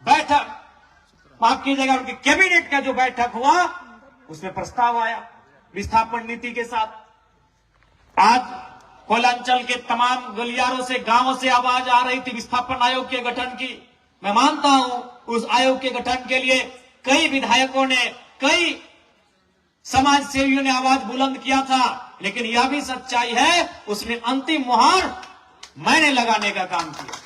बैठक, माफ कीजिएगा, उनकी कैबिनेट का जो बैठक हुआ उसमें प्रस्ताव आया विस्थापन नीति के साथ। आज कोयलांचल के तमाम गलियारों से, गांवों से आवाज आ रही थी विस्थापन आयोग के गठन की। मैं मानता हूं उस आयोग के गठन के लिए कई विधायकों ने, कई समाज सेवियों ने आवाज बुलंद किया था, लेकिन यह भी सच्चाई है उसमें अंतिम मुहर मैंने लगाने का काम किया।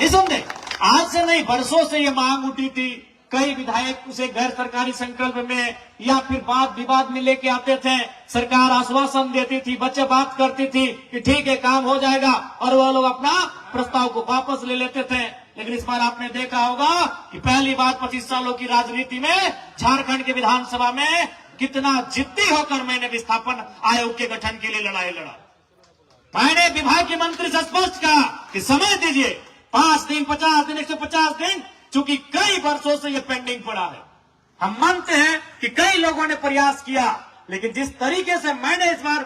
निसंदेह आज से नहीं, बरसों से यह मांग उठी थी। कई विधायक उसे गैर सरकारी संकल्प में या फिर वाद विवाद में लेके आते थे। सरकार आश्वासन देती थी, बच्चे बात करती थी कि ठीक है काम हो जाएगा, और वह लोग अपना प्रस्ताव को वापस ले लेते थे। लेकिन इस बार आपने देखा होगा कि पहली बार 25 सालों की राजनीति में झारखंड के विधानसभा में कितना जिद्दी होकर मैंने विस्थापन आयोग के गठन के लिए लड़ाई लड़ा। मैंने विभाग के मंत्री से स्पष्ट कहा कि समय दीजिए, 5 दिन, 50 दिन, 150 दिन, चूंकि कई वर्षों से यह पेंडिंग पड़ा है। हम मानते हैं कि कई लोगों ने प्रयास किया, लेकिन जिस तरीके से मैंने इस बार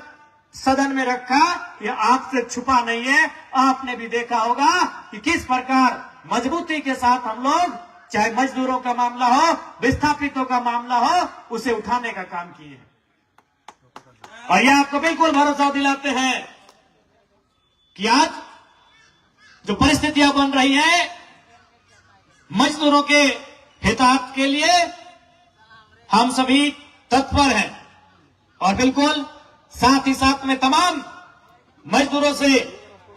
सदन में रखा यह आपसे छुपा नहीं है। आपने भी देखा होगा कि किस प्रकार मजबूती के साथ हम लोग, चाहे मजदूरों का मामला हो, विस्थापितों का मामला हो, उसे उठाने का काम किए हैं। और यह आपको बिल्कुल भरोसा दिलाते हैं कि आज जो परिस्थितियां बन रही हैं मजदूरों के हितार्थ के लिए, हम सभी तत्पर हैं। और बिल्कुल साथ ही साथ में तमाम मजदूरों से,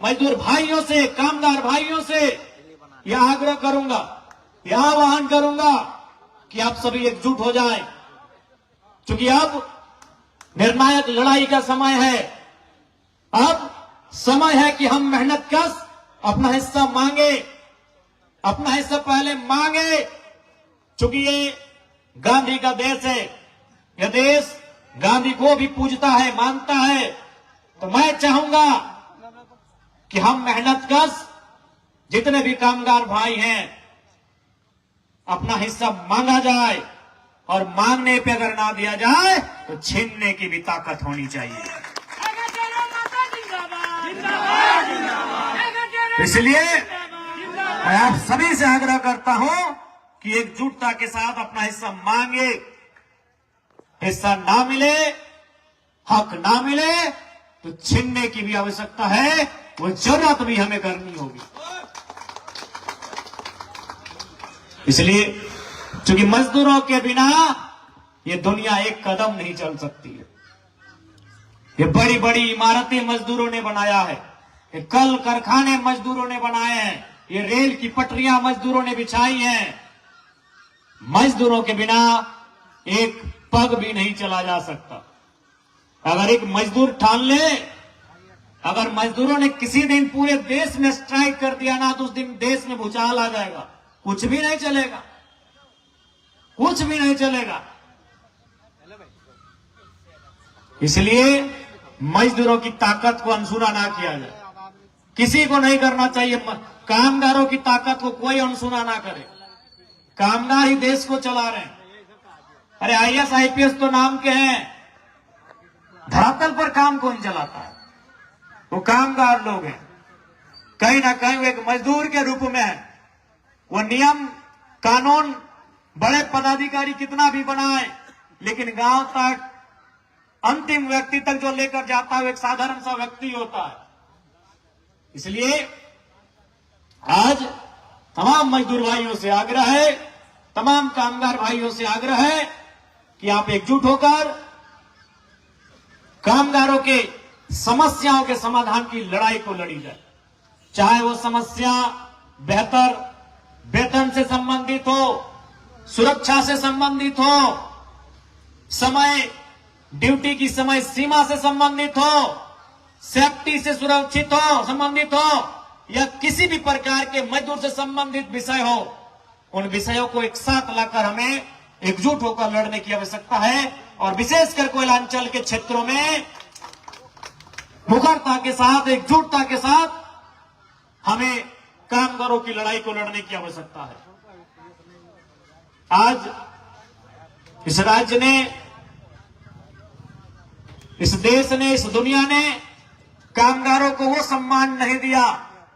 मजदूर भाइयों से, कामगार भाइयों से यह आग्रह करूंगा, यह आह्वान करूंगा कि आप सभी एकजुट हो जाएं, क्योंकि अब निर्णायक लड़ाई का समय है। अब समय है कि हम मेहनत कश अपना हिस्सा मांगे, अपना हिस्सा पहले मांगे, क्योंकि ये गांधी का देश है। यह देश गांधी को भी पूजता है, मानता है। तो मैं चाहूंगा कि हम मेहनत कश जितने भी कामगार भाई हैं अपना हिस्सा मांगा जाए, और मांगने पे अगर ना दिया जाए तो छीनने की भी ताकत होनी चाहिए। इसलिए मैं आप सभी से आग्रह करता हूं कि एकजुटता के साथ अपना हिस्सा मांगे। हिस्सा ना मिले, हक ना मिले तो छीनने की भी आवश्यकता है, वो जरूरत भी हमें करनी होगी। इसलिए क्योंकि मजदूरों के बिना ये दुनिया एक कदम नहीं चल सकती है। ये बड़ी बड़ी इमारतें मजदूरों ने बनाया है, ये कल कारखाने मजदूरों ने बनाए हैं, ये रेल की पटरियां मजदूरों ने बिछाई हैं। मजदूरों के बिना एक पग भी नहीं चला जा सकता। अगर एक मजदूर ठान ले, अगर मजदूरों ने किसी दिन पूरे देश में स्ट्राइक कर दिया ना, तो उस दिन देश में भूचाल आ जाएगा, कुछ भी नहीं चलेगा, कुछ भी नहीं चलेगा। इसलिए मजदूरों की ताकत को अनसुना ना किया जाए, किसी को नहीं करना चाहिए। कामगारों की ताकत को कोई अनसुना ना करे। कामगार ही देश को चला रहे हैं। अरे IAS IPS तो नाम के हैं, धरातल पर काम कौन चलाता है? वो कामगार लोग हैं। कहीं ना कहीं वो एक मजदूर के रूप में है। वो नियम कानून बड़े पदाधिकारी कितना भी बनाए, लेकिन गांव तक, अंतिम व्यक्ति तक जो लेकर जाता है वो एक साधारण सा व्यक्ति होता है। इसलिए आज तमाम मजदूर भाइयों से आग्रह है, तमाम कामगार भाइयों से आग्रह है कि आप एकजुट होकर कामगारों के समस्याओं के समाधान की लड़ाई को लड़ी जाए। चाहे वो समस्या बेहतर वेतन से संबंधित हो, सुरक्षा से संबंधित हो, समय ड्यूटी की समय सीमा से संबंधित हो, सेफ्टी से सुरक्षित हो, संबंधित हो, या किसी भी प्रकार के मजदूर से संबंधित विषय हो, उन विषयों को एक साथ लाकर हमें एकजुट होकर लड़ने की आवश्यकता है। और विशेषकर कोयलांचल के क्षेत्रों में मुखरता के साथ, एकजुटता के साथ हमें कामगारों की लड़ाई को लड़ने की आवश्यकता है। आज इस राज्य ने, इस देश ने, इस दुनिया ने कामगारों को वो सम्मान नहीं दिया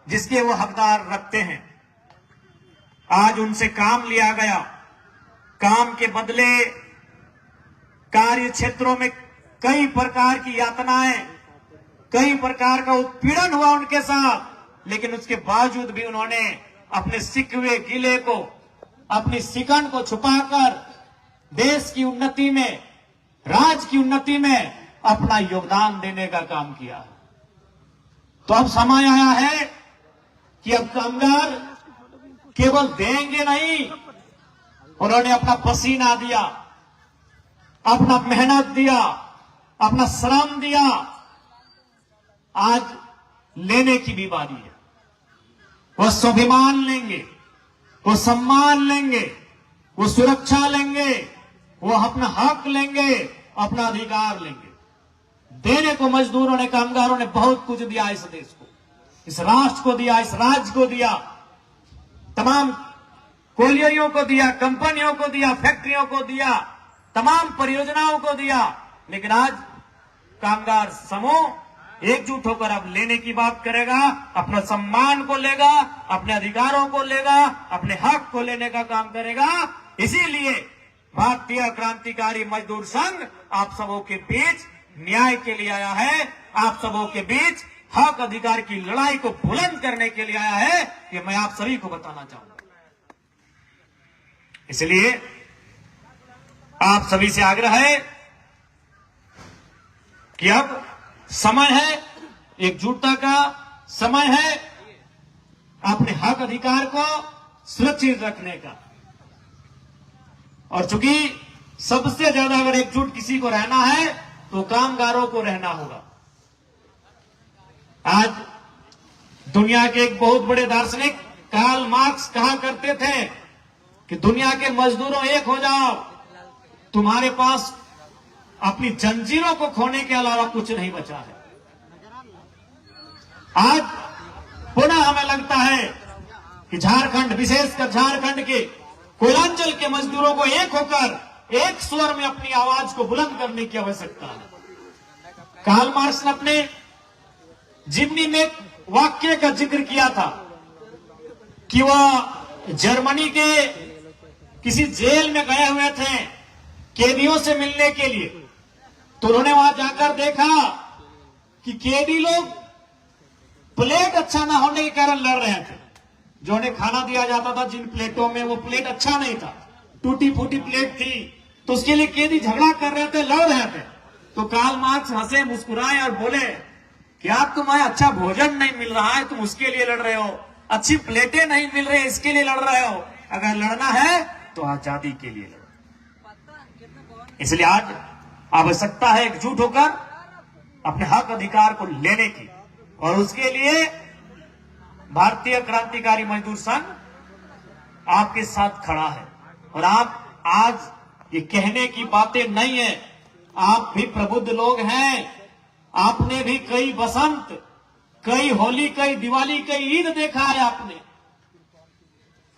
जिसके वो हकदार रखते हैं। आज उनसे काम लिया गया। काम के बदले कार्य क्षेत्रों में कई प्रकार की यातनाएं, कई प्रकार का उत्पीड़न हुआ उनके साथ, लेकिन उसके बावजूद भी उन्होंने अपने सिकवे गिले को, अपनी शिकन को छुपाकर देश की उन्नति में, राज्य की उन्नति में अपना योगदान देने का काम किया। तो अब समय आया है कि अब कामगार केवल देंगे नहीं, उन्होंने अपना पसीना दिया, अपना मेहनत दिया, अपना श्रम दिया। आज लेने की भी बारी है। वो स्वाभिमान लेंगे, वो सम्मान लेंगे, वो सुरक्षा लेंगे, वो अपना हक लेंगे, अपना अधिकार लेंगे। देने को मजदूरों ने, कामगारों ने बहुत कुछ दिया इस देश को, इस राष्ट्र को दिया, इस राज्य को दिया, तमाम कोलियरियों को दिया, कंपनियों को दिया, फैक्ट्रियों को दिया, तमाम परियोजनाओं को दिया। लेकिन आज कामगार समूह एकजुट होकर अब लेने की बात करेगा, अपना सम्मान को लेगा, अपने अधिकारों को लेगा, अपने हक को लेने का काम करेगा। इसीलिए भारतीय क्रांतिकारी मजदूर संघ आप सबों के बीच न्याय के लिए आया है, आप सबों के बीच हक अधिकार की लड़ाई को बुलंद करने के लिए आया है। ये मैं आप सभी को बताना चाहूंगा। इसलिए आप सभी से आग्रह है कि अब समय है, एकजुटता का समय है, अपने हक अधिकार को सुरक्षित रखने का। और चूंकि सबसे ज्यादा अगर एकजुट किसी को रहना है तो कामगारों को रहना होगा। आज दुनिया के एक बहुत बड़े दार्शनिक कार्ल मार्क्स कहा करते थे कि दुनिया के मजदूरों एक हो जाओ, तुम्हारे पास अपनी जंजीरों को खोने के अलावा कुछ नहीं बचा है। आज पुनः हमें लगता है कि झारखंड, विशेषकर झारखंड के कोयलांचल के मजदूरों को एक होकर एक स्वर में अपनी आवाज को बुलंद करने की आवश्यकता है। कार्ल मार्क्स ने अपने जीवनी में वाक्य का जिक्र किया था कि वह जर्मनी के किसी जेल में गए हुए थे कैदियों से मिलने के लिए। तो उन्होंने वहां जाकर देखा कि कैदी लोग प्लेट अच्छा ना होने के कारण लड़ रहे थे। जो उन्हें खाना दिया जाता था जिन प्लेटों में, वो प्लेट अच्छा नहीं था, टूटी फूटी प्लेट थी, तो उसके लिए कैदी झगड़ा कर रहे थे, लड़ रहे थे। तो कार्ल मार्क्स हंसे, मुस्कुराए और बोले कि आप, तुम्हें अच्छा भोजन नहीं मिल रहा है, तुम उसके लिए लड़ रहे हो, अच्छी प्लेटें नहीं मिल रही, इसके लिए लड़ रहे हो। अगर लड़ना है तो आजादी के लिए लड़ो। इसलिए आज आवश्यकता है एकजुट होकर अपने हक अधिकार को लेने की, और उसके लिए भारतीय क्रांतिकारी मजदूर संघ आपके साथ खड़ा है। और आप आज ये कहने की बातें नहीं है, आप भी प्रबुद्ध लोग हैं। आपने भी कई बसंत, कई होली, कई दिवाली, कई ईद देखा है।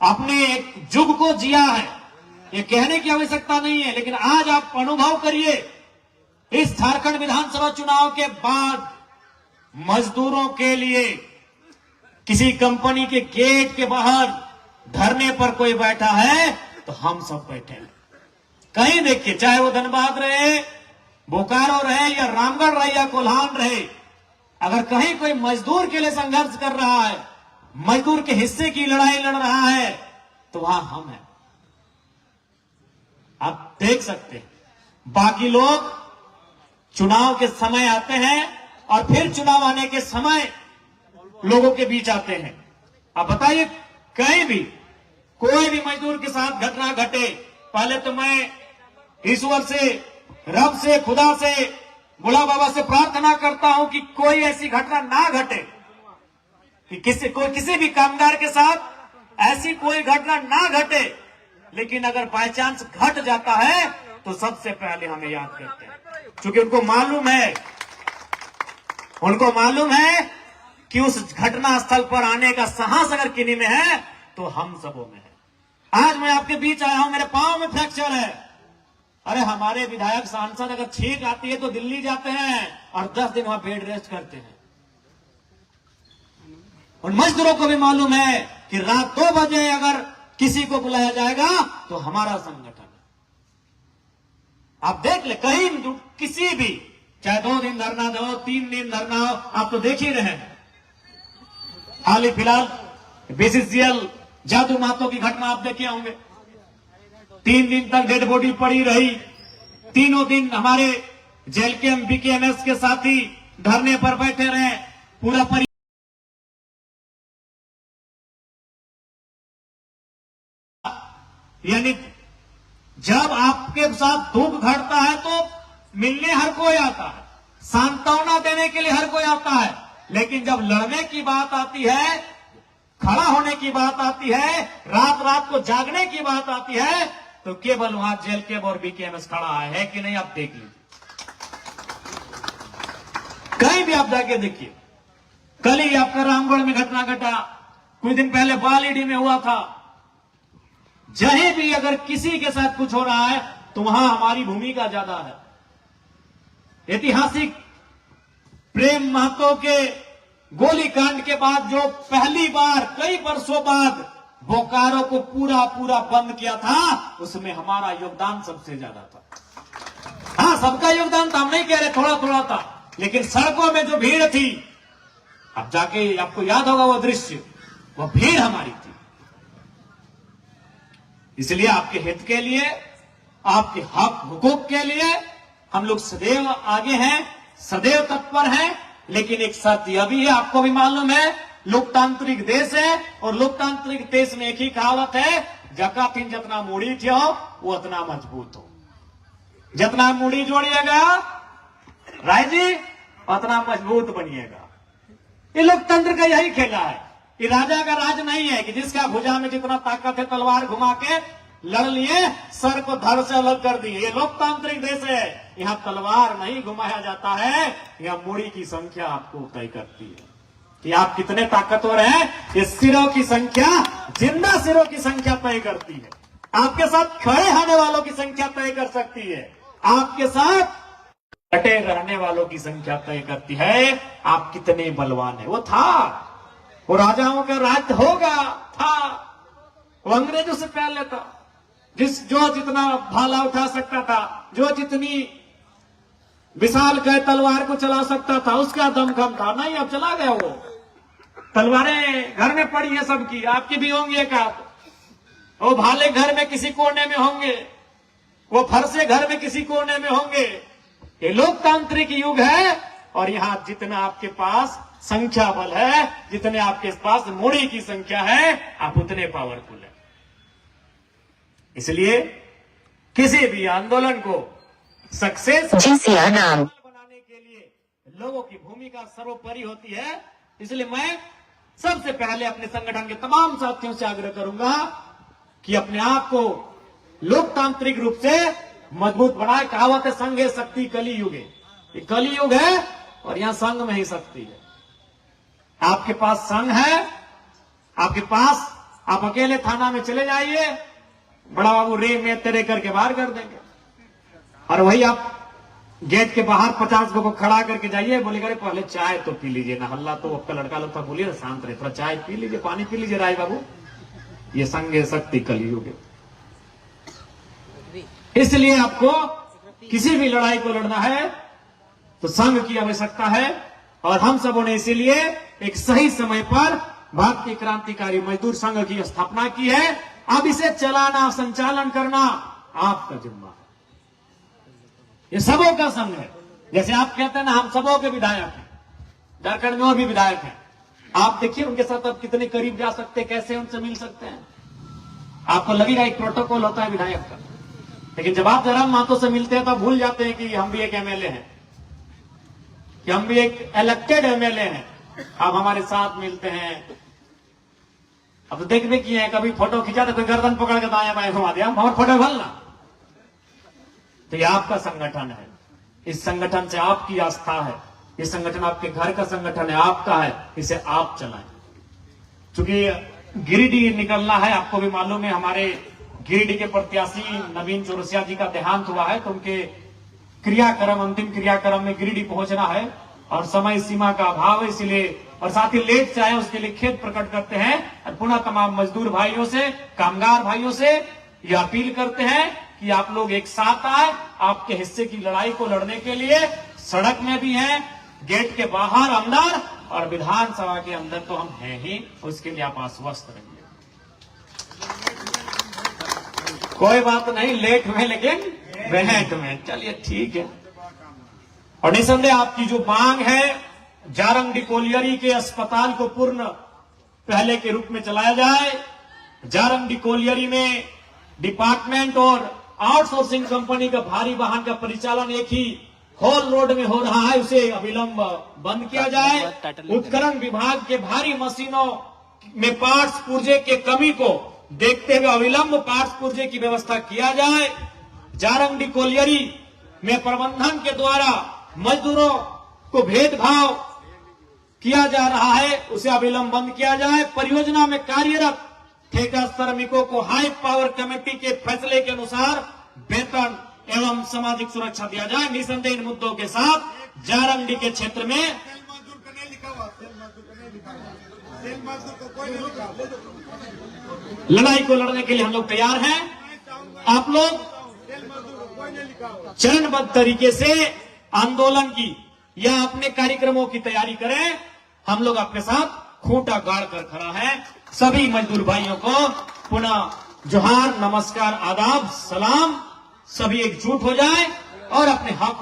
आपने एक युग को जिया है, ये कहने की आवश्यकता नहीं है। लेकिन आज आप अनुभव करिए, इस झारखंड विधानसभा चुनाव के बाद मजदूरों के लिए किसी कंपनी के गेट के बाहर धरने पर कोई बैठा है तो हम सब बैठे हैं। कहीं देखिए, चाहे वो धनबाद रहे, बोकारो रहे, या रामगढ़ रहे, या कोल्हान रहे, अगर कहीं कोई मजदूर के लिए संघर्ष कर रहा है, मजदूर के हिस्से की लड़ाई लड़ रहा है, तो वहां हम हैं। आप देख सकते हैं, बाकी लोग चुनाव के समय आते हैं और फिर चुनाव आने के समय लोगों के बीच आते हैं। आप बताइए, कहीं भी कोई भी मजदूर के साथ घटना घटे, पहले तो मैं ईश्वर से, रब से, खुदा से, बुला बाबा से प्रार्थना करता हूं कि कोई ऐसी घटना ना घटे, कि किसी भी कामगार के साथ ऐसी कोई घटना ना घटे। लेकिन अगर बाय चांस घट जाता है तो सबसे पहले हमें याद करते हैं, क्योंकि उनको मालूम है कि उस घटना स्थल पर आने का साहस अगर किन्हीं में है तो हम सबों में है। आज मैं आपके बीच आया हूं, मेरे पांव में फ्रैक्चर है। अरे हमारे विधायक, सांसद अगर छींक आती है तो दिल्ली जाते हैं और 10 दिन वहां बेड रेस्ट करते हैं। और मजदूरों को भी मालूम है कि रात 2 बजे अगर किसी को बुलाया जाएगा तो हमारा संगठन। आप देख ले, कहीं किसी भी, चाहे 2 दिन धरना दो, 3 दिन धरना हो, आप तो देख ही रहे हैं। हाल ही फिलहाल बीसीसीएल जादू महतो की घटना आप देखे होंगे। 3 दिन तक डेड बॉडी पड़ी रही। तीनों दिन हमारे जेल के बीकेएमएस के साथी धरने पर बैठे रहे। पूरा यानी जब आपके साथ दुख घटता है तो मिलने हर कोई आता है, सांत्वना देने के लिए हर कोई आता है, लेकिन जब लड़ने की बात आती है, खड़ा होने की बात आती है, रात रात को जागने की बात आती है, तो केवल वहां जेल कैब और बीकेएमएस खड़ा है कि नहीं, आप देख लीजिए। कहीं भी आप जाके देखिए। कल ही आपका रामगढ़ में घटना घटा, कुछ दिन पहले बालीडी में हुआ था। जहीं भी अगर किसी के साथ कुछ हो रहा है तो वहां हमारी भूमिका ज्यादा है। ऐतिहासिक प्रेम महतो के गोलीकांड के बाद जो पहली बार कई वर्षों बाद बोकारो को पूरा पूरा बंद किया था, उसमें हमारा योगदान सबसे ज्यादा था। हाँ, सबका योगदान था, हम नहीं कह रहे थोड़ा थोड़ा था, लेकिन सड़कों में जो भीड़ थी, अब जाके आपको याद होगा वो दृश्य, वो भीड़ हमारी थी। इसलिए आपके हित के लिए, आपके हक हुकूक के लिए हम लोग सदैव आगे हैं, सदैव तत्पर हैं। लेकिन एक शर्त यह भी है, आपको भी मालूम है, लोकतांत्रिक देश है, और लोकतांत्रिक देश में एक ही कहावत है, जका फिन जितना मूड़ी थी हो वो उतना मजबूत हो। जितना मूड़ी जोड़िएगा राय जी, उतना मजबूत बनिएगा। ये लोकतंत्र का यही खेला है। ये राजा का राज नहीं है कि जिसका भुजा में जितना ताकत है तलवार घुमा के लड़ लिए, सर को धड़ से अलग कर दिए। ये लोकतांत्रिक देश है, यहाँ तलवार नहीं घुमाया जाता है, यहाँ मूड़ी की संख्या आपको तय करती है कि आप कितने ताकतवर हैं। ये सिरों की संख्या, जिंदा सिरों की संख्या तय करती है। आपके साथ खड़े होने वालों की संख्या तय कर सकती है, आपके साथ डटे रहने वालों की संख्या तय करती है आप कितने बलवान है। वो था, वो राजाओं का राज होगा, था, वो अंग्रेजों से पहले था। जो जितना भाला उठा सकता था, जो जितनी विशाल कह तलवार को चला सकता था, उसका दमखम था। नहीं, अब चला गया वो। तलवारें घर में पड़ी है सबकी, आपकी भी होंगी एक आध। वो भाले घर में किसी कोने में होंगे, वो फरसे घर में किसी कोने में होंगे। ये लोकतांत्रिक युग है, और यहां जितना आपके पास संख्या बल है, जितने आपके पास मूड़ी की संख्या है, आप उतने पावरफुल है। इसलिए किसी भी आंदोलन को सक्सेस बनाने के लिए लोगों की भूमिका सर्वोपरि होती है। इसलिए मैं सबसे पहले अपने संगठन के तमाम साथियों से आग्रह करूंगा कि अपने आप को लोकतांत्रिक रूप से मजबूत बनाए। कहावत है, संघ है शक्ति कली युग है। ये कली युग है और यहां संघ में ही शक्ति है। आपके पास संघ है, आपके पास, आप अकेले थाना में चले जाइए, बड़ा बाबू रे में तेरे करके बाहर कर देंगे। और वही आप गेट के बाहर 50 को खड़ा करके जाइए, बोलेगा अरे पहले चाय तो पी लीजिए ना, हल्ला तो आपका लड़का लोग था, बोलिए ना शांत रहे, थोड़ा चाय पी लीजिए, पानी पी लीजिए राय बाबू। ये संघ है शक्ति कलयुग है। इसलिए आपको किसी भी लड़ाई को लड़ना है तो संघ की आवश्यकता है, और हम सबों ने इसीलिए एक सही समय पर भारतीय क्रांतिकारी मजदूर संघ की स्थापना की है। अब इसे चलाना, संचालन करना आपका जिम्मा है। ये सबों का संघ है। जैसे आप कहते हैं ना, हम सबों के विधायक हैं, झारखंड में और भी विधायक हैं। आप देखिए उनके साथ आप कितने करीब जा सकते हैं, कैसे उनसे मिल सकते हैं। आपको लगेगा एक प्रोटोकॉल होता है विधायक का, लेकिन जब आप जयराम महतो से मिलते हैं तो भूल जाते हैं कि हम भी एक एमएलए हैं, कि हम भी एक इलेक्टेड एमएलए हैं। आप हमारे साथ मिलते हैं। अब तो देखने की है, कभी फोटो खींचा तो कोई गर्दन पकड़ के दाया बाएं घुमा दिया, हमारे फोटो भलना। तो ये आपका संगठन है, इस संगठन से आपकी आस्था है, ये संगठन आपके घर का संगठन है, आपका है, इसे आप चलाएं। चूंकि गिरिडीह निकलना है, आपको भी मालूम है, हमारे गिरिडीह के प्रत्याशी नवीन चौरसिया जी का देहांत हुआ है, तो उनके क्रियाक्रम, अंतिम क्रियाक्रम में गिरिडीह पहुंचना है और समय सीमा का अभाव है, इसलिए और साथ ही लेट चाहे उसके लिए खेद प्रकट करते हैं और पुनः तमाम मजदूर भाइयों से, कामगार भाइयों से यह अपील करते हैं कि आप लोग एक साथ आए, आपके हिस्से की लड़ाई को लड़ने के लिए। सड़क में भी हैं, गेट के बाहर, अंदर और विधानसभा के अंदर तो हम हैं ही, उसके लिए आप आश्वस्त रहिए। कोई बात नहीं, लेट में लेकिन वेट में, चलिए ठीक है। और निसंदेह आपकी जो मांग है, जारंग डिकोलियरी के अस्पताल को पूर्ण पहले के रूप में चलाया जाए। जारंग डिकोलियरी में डिपार्टमेंट और आउटसोर्सिंग कंपनी का भारी वाहन का परिचालन एक ही हॉल रोड में हो रहा है, उसे अविलंब बंद किया जाए। उपकरण विभाग के भारी मशीनों में पार्ट्स पुर्जे के कमी को देखते हुए अविलंब पार्ट्स पुर्जे की व्यवस्था किया जाए। जारंग डिकोलियरी में प्रबंधन के द्वारा मजदूरों को भेदभाव किया जा रहा है, उसे अविलंब बंद किया जाए। परियोजना में कार्यरत ठेका श्रमिकों को हाई पावर कमेटी के फैसले के अनुसार वेतन एवं सामाजिक सुरक्षा दिया जाए। निसंदेह इन मुद्दों के साथ जारंगडी के क्षेत्र में लड़ाई को लड़ने के लिए हम लोग तैयार हैं। आप लोग चरणबद्ध तरीके से आंदोलन की या अपने कार्यक्रमों की तैयारी करें। हम लोग आपके साथ खूंटा गाड़ कर खड़ा है। सभी मजदूर भाइयों को पुनः जोहार, नमस्कार, आदाब, सलाम। सभी एकजुट हो जाए और अपने हक